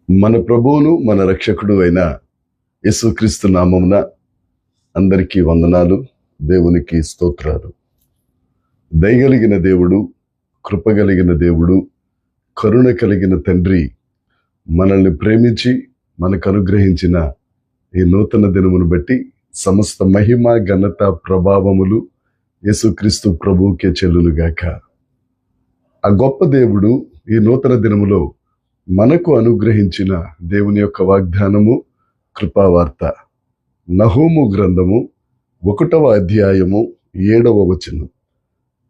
మన ప్రభువును మన రక్షకుడు అయిన యేసుక్రీస్తు నామమున అందరికీ వందనాలు, దేవునికి స్తోత్రాలు. దయగలిగిన దేవుడు, కృపగలిగిన దేవుడు, కరుణ కలిగిన తండ్రి మనల్ని ప్రేమించి మనకు అనుగ్రహించిన ఈ నూతన దినమును బట్టి సమస్త మహిమ, ఘనత, ప్రభావములు యేసుక్రీస్తు ప్రభువుకే చెల్లునుగాక. ఆ గొప్ప దేవుడు ఈ నూతన దినములో మనకు అనుగ్రహించిన దేవుని యొక్క వాగ్దానము, కృపావార్త. నహూము గ్రంథము 1వ అధ్యాయము 7వ వచనం.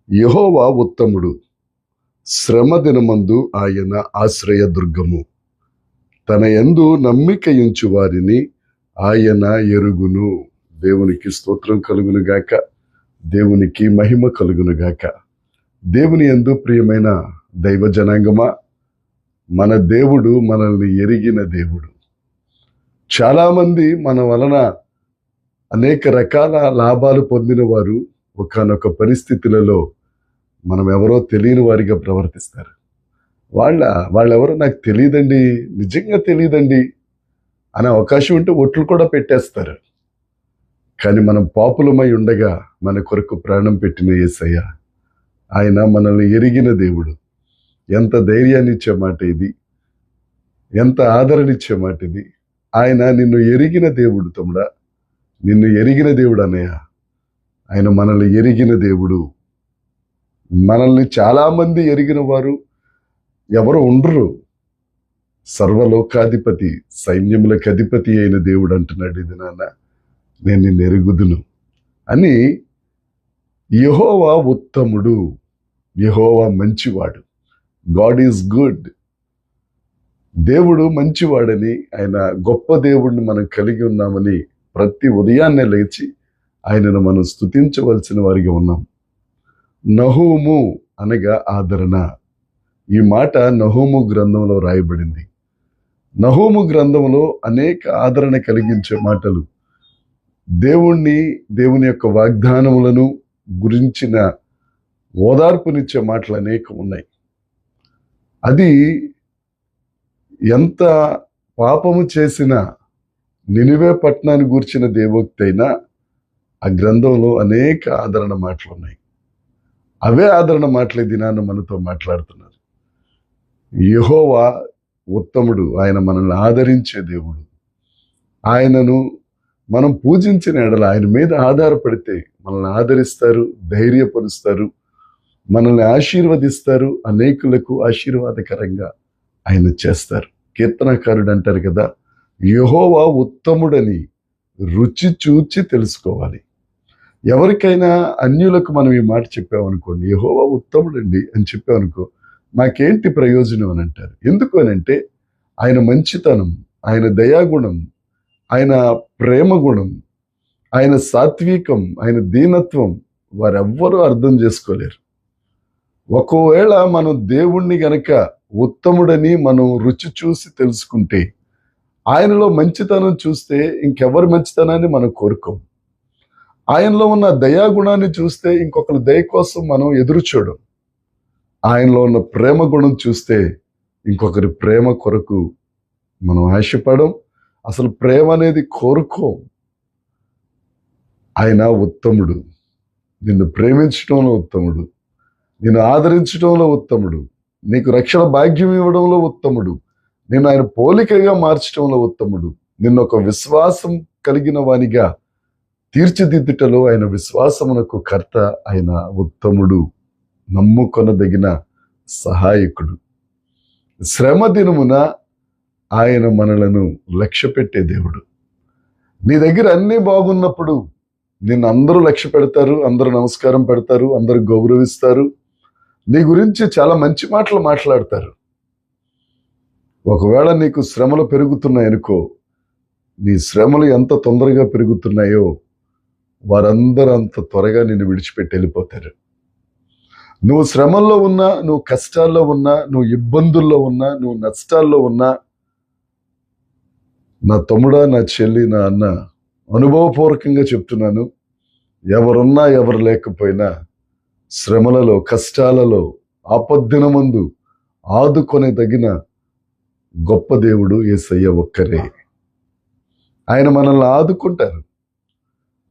యెహోవా ఉత్తముడు, శ్రమ దినమందు ఆయన ఆశ్రయదుర్గము. తన యందు నమ్మికయుంచు వారిని ఆయన ఎరుగును. దేవునికి స్తోత్రం కలుగునుగాక, దేవునికి మహిమ కలుగునుగాక. దేవుని యందు ప్రియమైన దైవ జనాంగమా, మన దేవుడు మనల్ని ఎరిగిన దేవుడు. చాలామంది మన వలన అనేక రకాల లాభాలు పొందిన వారు ఒకానొక పరిస్థితులలో మనం ఎవరో తెలియని వారిగా ప్రవర్తిస్తారు. వాళ్ళెవరో నాకు తెలియదండి, నిజంగా తెలియదండి అనే అవకాశం ఉంటే ఒట్లు కూడా పెట్టేస్తారు. కానీ మనం పాపులమై ఉండగా మన కొరకు ప్రాణం పెట్టిన యేసయ్య, ఆయన మనల్ని ఎరిగిన దేవుడు. ఎంత ధైర్యాన్ని ఇచ్చే మాట ఇది, ఎంత ఆదరణ ఇచ్చే మాట ఇది. ఆయన నిన్ను ఎరిగిన దేవుడు తమ్ముడా, నిన్ను ఎరిగిన దేవుడు అన్నయ్య. ఆయన మనల్ని ఎరిగిన దేవుడు. మనల్ని చాలామంది ఎరిగిన వారు ఎవరు ఉండరు. సర్వలోకాధిపతి, సైన్యములకు అధిపతి అయిన దేవుడు అంటున్నాడు, ఇది నాన్న నేను నిన్ను ఎరుగుదును అని. యెహోవా ఉత్తముడు, యెహోవా మంచివాడు. God is good. దేవుడు మంచివాడని, ఆయన గొప్ప దేవుడిని మనం కలిగి ఉన్నామని ప్రతి ఉదయాన్నే లేచి ఆయనను మనం స్తుతించవలసిన వారిగా ఉన్నాం. నహూము అనగా ఆదరణ. ఈ మాట నహూము గ్రంథంలో రాయబడింది. నహూము గ్రంథంలో అనేక ఆదరణ కలిగించే మాటలు, దేవుని యొక్క వాగ్దానములను గురించిన ఓదార్పునిచ్చే మాటలు అనేకం ఉన్నాయి. అది ఎంత పాపము చేసిన నినివే పట్టణాన్ని గూర్చిన దేవోక్తి అయినా ఆ గ్రంథంలో అనేక ఆదరణ మాటలు ఉన్నాయి. అవే ఆదరణ మాటలే దినాన్ని మనతో మాట్లాడుతున్నారు. యెహోవా ఉత్తముడు, ఆయన మనల్ని ఆదరించే దేవుడు. ఆయనను మనం పూజించిన ఎడల, ఆయన మీద ఆధారపడితే మనల్ని ఆదరిస్తారు, ధైర్యపరుస్తారు, మనల్ని ఆశీర్వదిస్తారు, అనేకులకు ఆశీర్వాదకరంగా ఆయన చేస్తారు. కీర్తనకారుడు అంటారు కదా, యెహోవా ఉత్తముడని రుచి చూచి తెలుసుకోవాలి. ఎవరికైనా అన్యులకు మనం ఈ మాట చెప్పామనుకోండి, యెహోవా ఉత్తముడండి అని చెప్పామనుకో, మాకేంటి ప్రయోజనం అని అంటారు. ఎందుకు అని అంటే ఆయన మంచితనం, ఆయన దయాగుణం, ఆయన ప్రేమ గుణం, ఆయన సాత్వికం, ఆయన దీనత్వం వారెవ్వరూ అర్థం చేసుకోలేరు. ఒకవేళ మనం దేవుణ్ణి గనక ఉత్తముడని మనం రుచి చూసి తెలుసుకుంటే, ఆయనలో మంచితనం చూస్తే ఇంకెవరి మంచితనాన్ని మనం కోరుకోం. ఆయనలో ఉన్న దయాగుణాన్ని చూస్తే ఇంకొకరి దయ కోసం మనం ఎదురు చూడం. ఆయనలో ఉన్న ప్రేమ గుణం చూస్తే ఇంకొకరి ప్రేమ కొరకు మనం ఆశపడం. అసలు ప్రేమ అనేది కోరుకోం. ఆయన ఉత్తముడు. నిన్ను ప్రేమించడంలో ఉత్తముడు, నిన్ను ఆదరించడంలో ఉత్తముడు, నీకు రక్షణ భాగ్యం ఇవ్వడంలో ఉత్తముడు, నిన్ను ఆయన పోలికగా మార్చడంలో ఉత్తముడు, నిన్ను ఒక విశ్వాసం కలిగిన వానిగా తీర్చిదిద్దుటలో ఆయన విశ్వాసమునకు కర్త. ఆయన ఉత్తముడు, నమ్ముకొనదగిన సహాయకుడు. శ్రమ దినమున ఆయన మనలను లక్ష్య పెట్టే దేవుడు. నీ దగ్గర అన్నీ బాగున్నప్పుడు నిన్ను అందరూ లక్ష్య పెడతారు, అందరూ నమస్కారం పెడతారు, అందరూ గౌరవిస్తారు, నీ గురించి చాలా మంచి మాటలు మాట్లాడతారు. ఒకవేళ నీకు శ్రమలు పెరుగుతున్నాయనుకో, నీ శ్రమలు ఎంత తొందరగా పెరుగుతున్నాయో వారందరూ అంత త్వరగా నిన్ను విడిచిపెట్టి వెళ్ళిపోతారు. నువ్వు శ్రమల్లో ఉన్నా, నువ్వు కష్టాల్లో ఉన్నా, నువ్వు ఇబ్బందుల్లో ఉన్నా, నువ్వు నష్టాల్లో ఉన్నా, నా తమ్ముడా, నా చెల్లి, నా అన్న, అనుభవపూర్వకంగా చెప్తున్నాను, ఎవరున్నా ఎవరు లేకపోయినా శ్రమలలో, కష్టాలలో, ఆపద్దినమందు ఆదుకొనదగిన గొప్ప దేవుడు యేసయ్య ఒక్కరే. ఆయన మనల్ని ఆదుకుంటారు,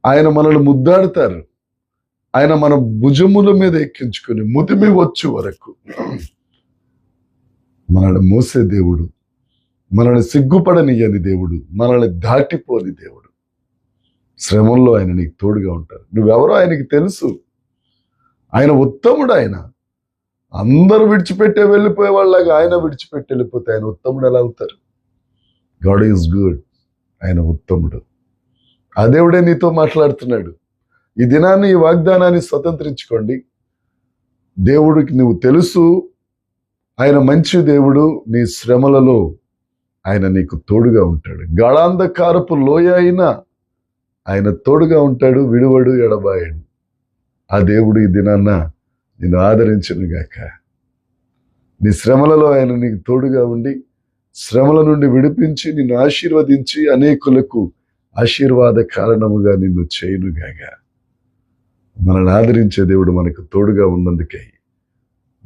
ఆయన మనల్ని ముద్దాడుతారు, ఆయన మన భుజముల మీద ఎక్కించుకొని ముదిమి వచ్చు వరకు మనల్ని మోసే దేవుడు, మనల్ని సిగ్గుపడనియని దేవుడు, మనల్ని దాటిపోని దేవుడు. శ్రమంలో ఆయన నీకు తోడుగా ఉంటారు. నువ్వెవరో ఆయనకి తెలుసు. ఆయన ఉత్తముడు. ఆయన అందరూ విడిచిపెట్టే వెళ్ళిపోయే వాళ్ళగా ఆయన విడిచిపెట్టి వెళ్ళిపోతే ఆయన ఉత్తముడు ఎలా అవుతారు? God is good. ఆయన ఉత్తముడు. ఆ దేవుడే నీతో మాట్లాడుతున్నాడు. ఈ దినాన్ని, ఈ వాగ్దానాన్ని స్వతంత్రించుకోండి. దేవుడికి నువ్వు తెలుసు, ఆయన మంచి దేవుడు. నీ శ్రమలలో ఆయన నీకు తోడుగా ఉంటాడు. గాఢాంధకారపు లోయ అయినా ఆయన తోడుగా ఉంటాడు, విడువడు, ఎడబాయడు. ఆ దేవుడు ఈ దినాన్న నిన్ను ఆదరించునుగాక. నీ శ్రమలలో ఆయన నీకు తోడుగా ఉండి శ్రమల నుండి విడిపించి నిన్ను ఆశీర్వదించి అనేకులకు ఆశీర్వాద కారణముగా నిన్ను చేయునుగాక. మనల్ని ఆదరించే దేవుడు మనకు తోడుగా ఉన్నందుకై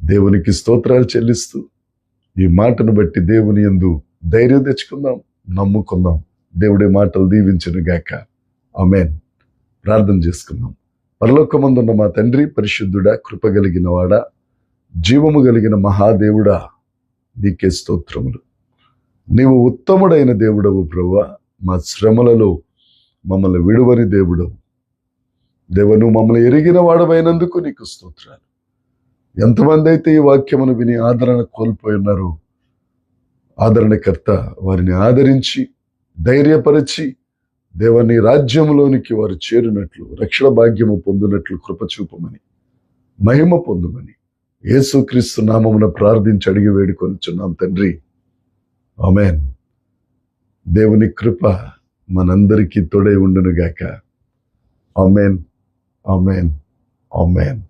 దేవునికి స్తోత్రాలు చెల్లిస్తూ ఈ మాటను బట్టి దేవుని యందు ధైర్యం తెచ్చుకుందాం, నమ్ముకుందాం. దేవుడి మాటలు దీవించునుగాక. ఆమేన్. ప్రార్థన చేసుకుందాం. పరలోకమందున్న మా తండ్రి, పరిశుద్ధుడా, కృపగలిగిన వాడా, జీవము కలిగిన మహాదేవుడా, నీకే స్తోత్రములు. నీవు ఉత్తముడైన దేవుడవు ప్రభువా. మా శ్రమలలో మమ్మల్ని విడువని దేవుడవు. దేవను మమ్మల్ని ఎరిగిన వాడవైనందుకు నీకు స్తోత్రాలు. ఎంతమంది అయితే ఈ వాక్యమును విని ఆదరణ కోల్పోయి ఉన్నారో, ఆదరణకర్త వారిని ఆదరించి ధైర్యపరిచి దేవని రాజ్యంలోనికి వారు చేరినట్లు, రక్షణ భాగ్యము పొందినట్లు కృప చూపమని, మహిమ పొందుమని యేసుక్రీస్తు నామమున ప్రార్థించి అడిగి వేడుకొనుచున్నాం తండ్రి. ఆమేన్. దేవుని కృప మనందరికీ తోడై ఉండునుగాక. ఆమేన్, ఆమేన్, ఆమేన్.